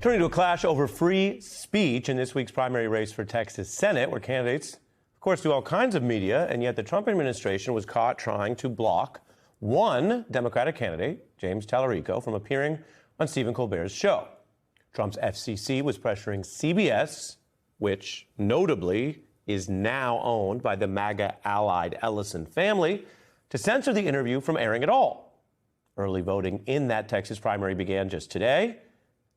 Turning to a clash over free speech in this week's primary race for Texas Senate, where candidates, of course, do all kinds of media, and yet the Trump administration was caught trying to block one Democratic candidate, James Tallarico, from appearing on Stephen Colbert's show. Trump's FCC was pressuring CBS, which notably is now owned by the MAGA-allied Ellison family, to censor the interview from airing at all. Early voting in that Texas primary began just today.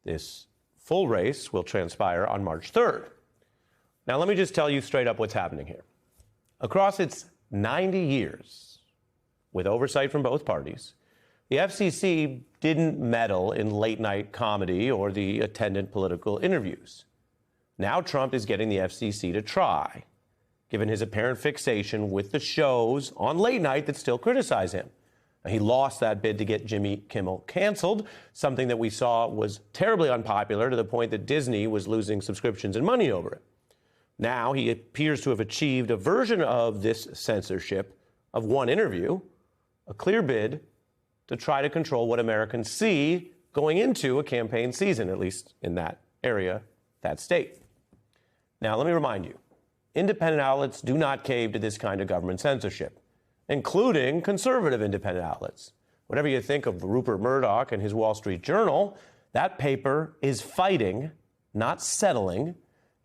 This full race will transpire on March 3rd. Now, let me just tell you straight up what's happening here. Across its 90 years, with oversight from both parties, the FCC didn't meddle in late-night comedy or the attendant political interviews. Now Trump is getting the FCC to try, given his apparent fixation with the shows on late night that still criticize him. He lost that bid to get Jimmy Kimmel canceled, something that we saw was terribly unpopular to the point that Disney was losing subscriptions and money over it. Now he appears to have achieved a version of this censorship of one interview, a clear bid to try to control what Americans see going into a campaign season, at least in that area, that state. Now, let me remind you, independent outlets do not cave to this kind of government censorship, including conservative independent outlets. Whatever you think of Rupert Murdoch and his Wall Street Journal, that paper is fighting, not settling,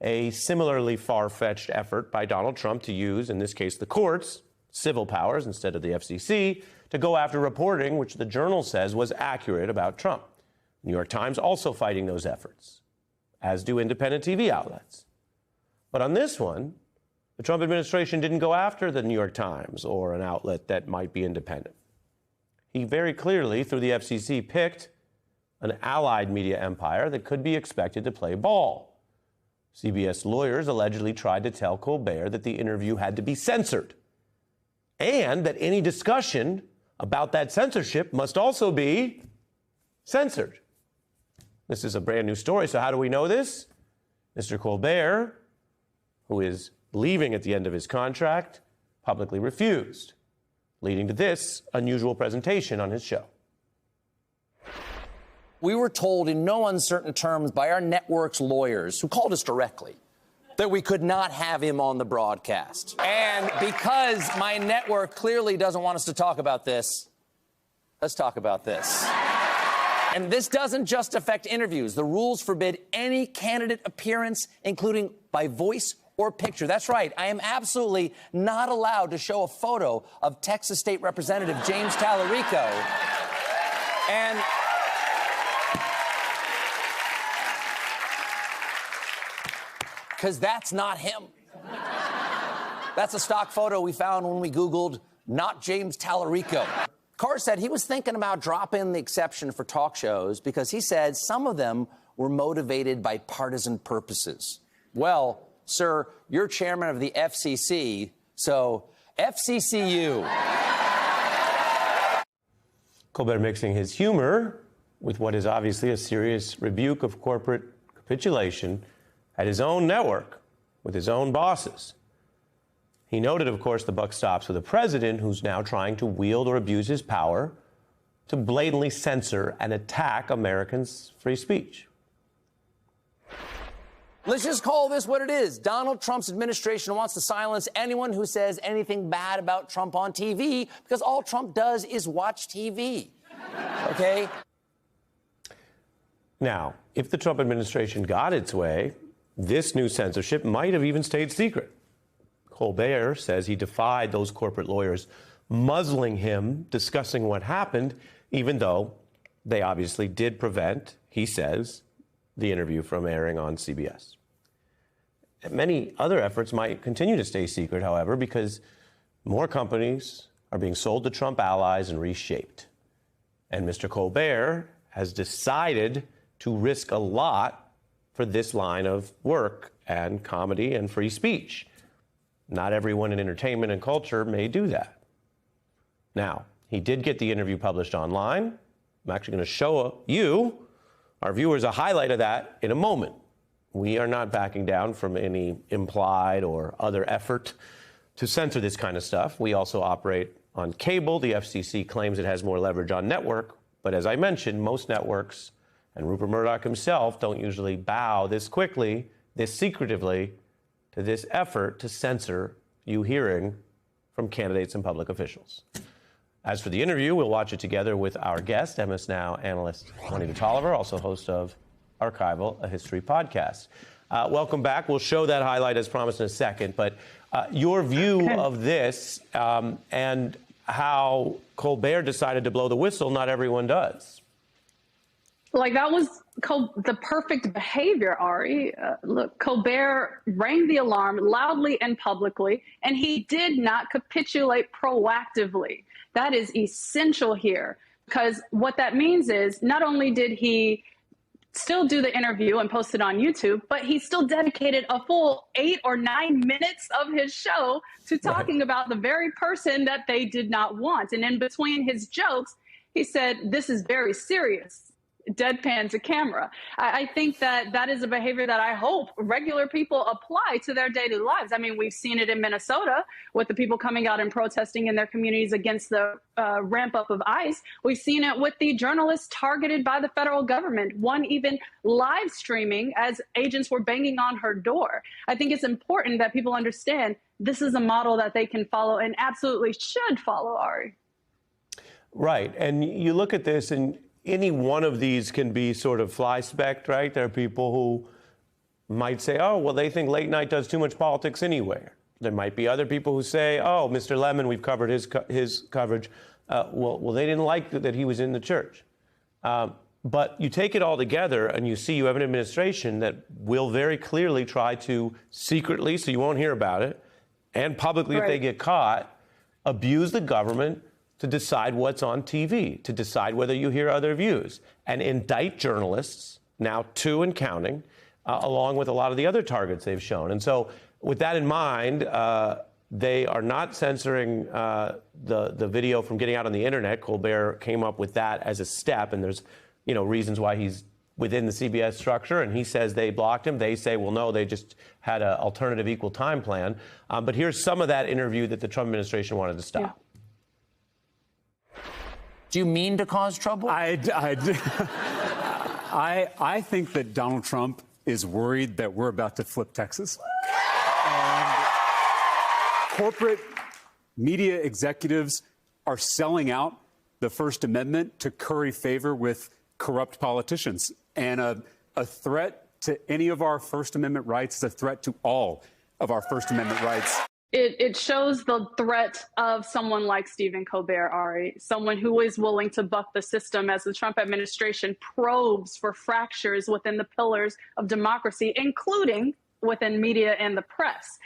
a similarly far-fetched effort by Donald Trump to use, in this case, the courts, civil powers instead of the FCC, to go after reporting which the Journal says was accurate about Trump. New York Times also fighting those efforts, as do independent TV outlets. But on this one, the Trump administration didn't go after the New York Times or an outlet that might be independent. He very clearly, through the FCC, picked an allied media empire that could be expected to play ball. CBS lawyers allegedly tried to tell Colbert that the interview had to be censored and that any discussion about that censorship must also be censored. This is a brand new story, so how do we know this? Mr. Colbert, who is leaving at the end of his contract, publicly refused, leading to this unusual presentation on his show. We were told in no uncertain terms by our network's lawyers, who called us directly, that we could not have him on the broadcast. And because my network clearly doesn't want us to talk about this, let's talk about this. And this doesn't just affect interviews. The rules forbid any candidate appearance, including by voice or picture. That's right. I am absolutely not allowed to show a photo of Texas State Representative James Tallarico. And because that's not him. That's a stock photo we found when we Googled "not James Tallarico." Carr said he was thinking about dropping the exception for talk shows because he said some of them were motivated by partisan purposes. Well, sir, you're chairman of the FCC, so FCCU. Colbert mixing his humor with what is obviously a serious rebuke of corporate capitulation at his own network, with his own bosses. He noted, of course, the buck stops with a president who's now trying to wield or abuse his power to blatantly censor and attack Americans' free speech. Let's just call this what it is. Donald Trump's administration wants to silence anyone who says anything bad about Trump on TV because all Trump does is watch TV. Okay? Now, if the Trump administration got its way, this new censorship might have even stayed secret. Colbert says he defied those corporate lawyers muzzling him, discussing what happened, even though they obviously did prevent, he says, the interview from airing on CBS. Many other efforts might continue to stay secret, however, because more companies are being sold to Trump allies and reshaped. And Mr. Colbert has decided to risk a lot for this line of work and comedy and free speech. Not everyone in entertainment and culture may do that. Now, he did get the interview published online. I'm actually going to show you, our viewers, a highlight of that in a moment. We are not backing down from any implied or other effort to censor this kind of stuff. We also operate on cable. The FCC claims it has more leverage on network, but as I mentioned, most networks and Rupert Murdoch himself don't usually bow this quickly, this secretively, to this effort to censor you hearing from candidates and public officials. As for the interview, we'll watch it together with our guest, MS Now analyst Juanita Tolliver, also host of Archival, a history podcast. Welcome back. We'll show that highlight as promised in a second, but your view of this and how Colbert decided to blow the whistle, not everyone does. Like, that was the perfect behavior, Ari. Look, Colbert rang the alarm loudly and publicly, and he did not capitulate proactively. That is essential here, because what that means is not only did he still do the interview and post it on YouTube, but he still dedicated a full 8 or 9 minutes of his show to talking about the very person that they did not want. And in between his jokes, he said, "This is very serious." Deadpan to camera. I think that is a behavior that I hope regular people apply to their daily lives. I mean, we've seen it in Minnesota with the people coming out and protesting in their communities against the ramp up of ICE. We've seen it with the journalists targeted by the federal government, one even live streaming as agents were banging on her door. I think it's important that people understand this is a model that they can follow and absolutely should follow, Ari. Right. And you look at this, and any one of these can be sort of fly-specked, right? There are people who might say, oh, well, they think late night does too much politics anyway. There might be other people who say, oh, Mr. Lemon, we've covered his coverage. Well, they didn't like that he was in the church. But you take it all together and you see you have an administration that will very clearly try to secretly, so you won't hear about it, and publicly if they get caught, abuse the government to decide what's on TV, to decide whether you hear other views, and indict journalists, now 2 and counting, along with a lot of the other targets they've shown. And so with that in mind, they are not censoring the video from getting out on the internet. Colbert came up with that as a step, and there's reasons why he's within the CBS structure, and he says they blocked him. They say, well, no, they just had an alternative equal time plan. But here's some of that interview that the Trump administration wanted to stop. Yeah. Do you mean to cause trouble? I think that Donald Trump is worried that we're about to flip Texas. And corporate media executives are selling out the First Amendment to curry favor with corrupt politicians. And a threat to any of our First Amendment rights is a threat to all of our First Amendment rights. It shows the threat of someone like Stephen Colbert, Ari, someone who is willing to buck the system as the Trump administration probes for fractures within the pillars of democracy, including within media and the press.